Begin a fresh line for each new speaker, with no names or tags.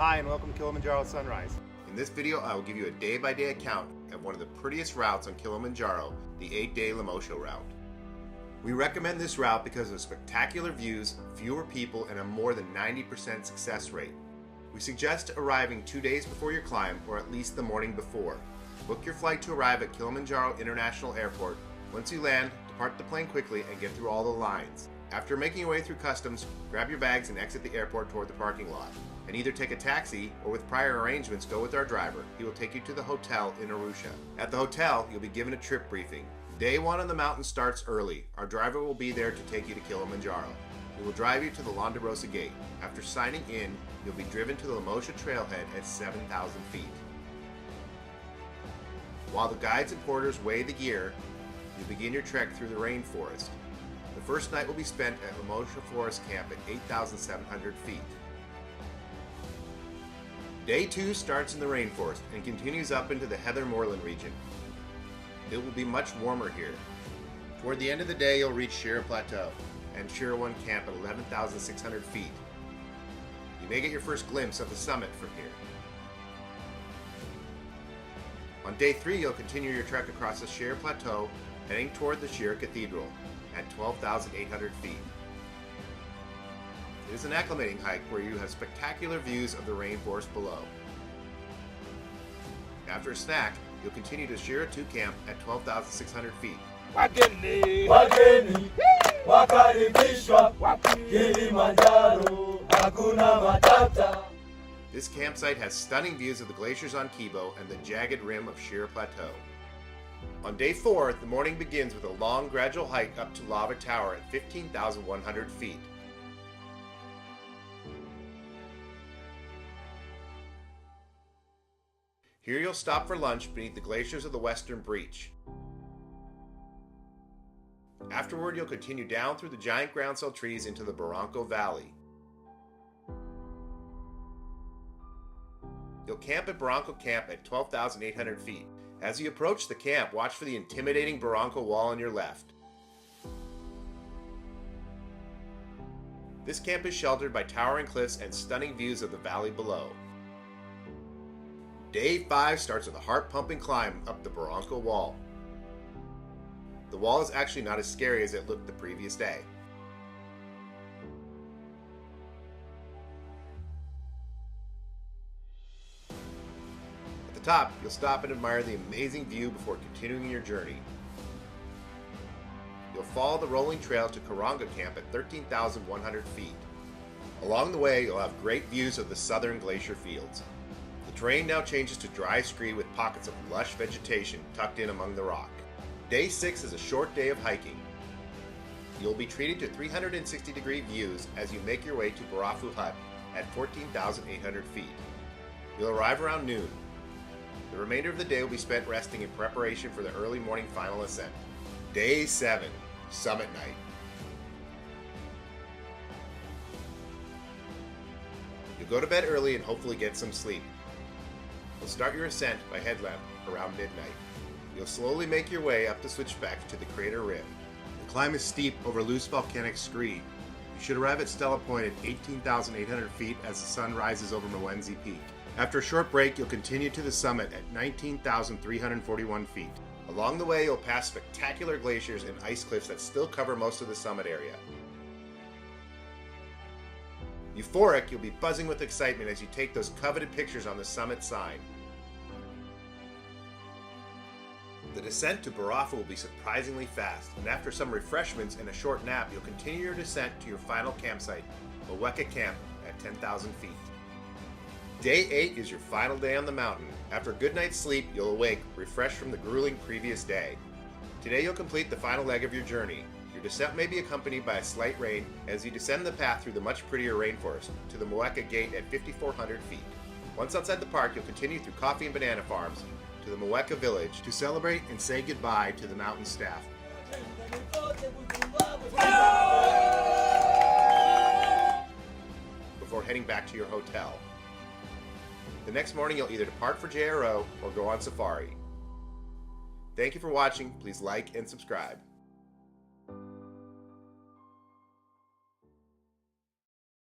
Hi, and welcome to Kilimanjaro Sunrise.
In this video, I will give you a day-by-day account of one of the prettiest routes on Kilimanjaro, the 8-day Lemosho route. We recommend this route because of spectacular views, fewer people, and a more than 90% success rate. We suggest arriving 2 days before your climb, or at least the morning before. Book your flight to arrive at Kilimanjaro International Airport. Once you land, depart the plane quickly and get through all the lines. After making your way through customs, grab your bags and exit the airport toward the parking lot. And either take a taxi or with prior arrangements go with our driver. He will take you to the hotel in Arusha. At the hotel, you'll be given a trip briefing. Day 1 on the mountain starts early. Our driver will be there to take you to Kilimanjaro. We will drive you to the Londarosa Gate. After signing in, you'll be driven to the Lemosho trailhead at 7,000 feet. While the guides and porters weigh the gear, you begin your trek through the rainforest. The first night will be spent at Lemosho Forest Camp at 8,700 feet. Day 2 starts in the rainforest and continues up into the heather moorland region. It will be much warmer here. Toward the end of the day, you'll reach Shira Plateau and Shira 1 Camp at 11,600 feet. You may get your first glimpse of the summit from here. On day 3, you'll continue your trek across the Shira Plateau, heading toward the Shira Cathedral at 12,800 feet. It is an acclimating hike where you have spectacular views of the rainforest below. After a snack, you'll continue to Shira 2 Camp at 12,600 feet.
Wageni wakaribishwa Kilimanjaro, hakuna matata.
This campsite has stunning views of the glaciers on Kibo and the jagged rim of Shira Plateau. On day 4, the morning begins with a long, gradual hike up to Lava Tower at 15,100 feet. Here you'll stop for lunch beneath the glaciers of the Western Breach. Afterward, you'll continue down through the giant groundsel trees into the Barranco Valley. You'll camp at Barranco Camp at 12,800 feet. As you approach the camp, watch for the intimidating Barranco Wall on your left. This camp is sheltered by towering cliffs and stunning views of the valley below. Day 5 starts with a heart-pumping climb up the Barranco Wall. The wall is actually not as scary as it looked the previous day. At the top, you'll stop and admire the amazing view before continuing your journey. You'll follow the rolling trail to Karanga Camp at 13,100 feet. Along the way, you'll have great views of the southern glacier fields. The terrain now changes to dry scree with pockets of lush vegetation tucked in among the rock. Day 6 is a short day of hiking. You'll be treated to 360-degree views as you make your way to Barafu Hut at 14,800 feet. You'll arrive around noon. The remainder of the day will be spent resting in preparation for the early morning final ascent. Day 7, Summit Night. You'll go to bed early and hopefully get some sleep. You'll start your ascent by headlamp around midnight. You'll slowly make your way up the switchback to the crater rim. The climb is steep over loose volcanic scree. You should arrive at Stella Point at 18,800 feet as the sun rises over Mwenzi Peak. After a short break, you'll continue to the summit at 19,341 feet. Along the way, you'll pass spectacular glaciers and ice cliffs that still cover most of the summit area. Euphoric, you'll be buzzing with excitement as you take those coveted pictures on the summit sign. The descent to Barafu will be surprisingly fast, and after some refreshments and a short nap, you'll continue your descent to your final campsite, Mweka Camp at 10,000 feet. Day 8 is your final day on the mountain. After a good night's sleep, you'll awake, refreshed from the grueling previous day. Today you'll complete the final leg of your journey. Your descent may be accompanied by a slight rain as you descend the path through the much prettier rainforest to the Mweka Gate at 5,400 feet. Once outside the park, you'll continue through coffee and banana farms to the Mweka village to celebrate and say goodbye to the mountain staff. Before heading back to your hotel. The next morning, you'll either depart for JRO or go on safari. Thank you for watching. Please like and subscribe.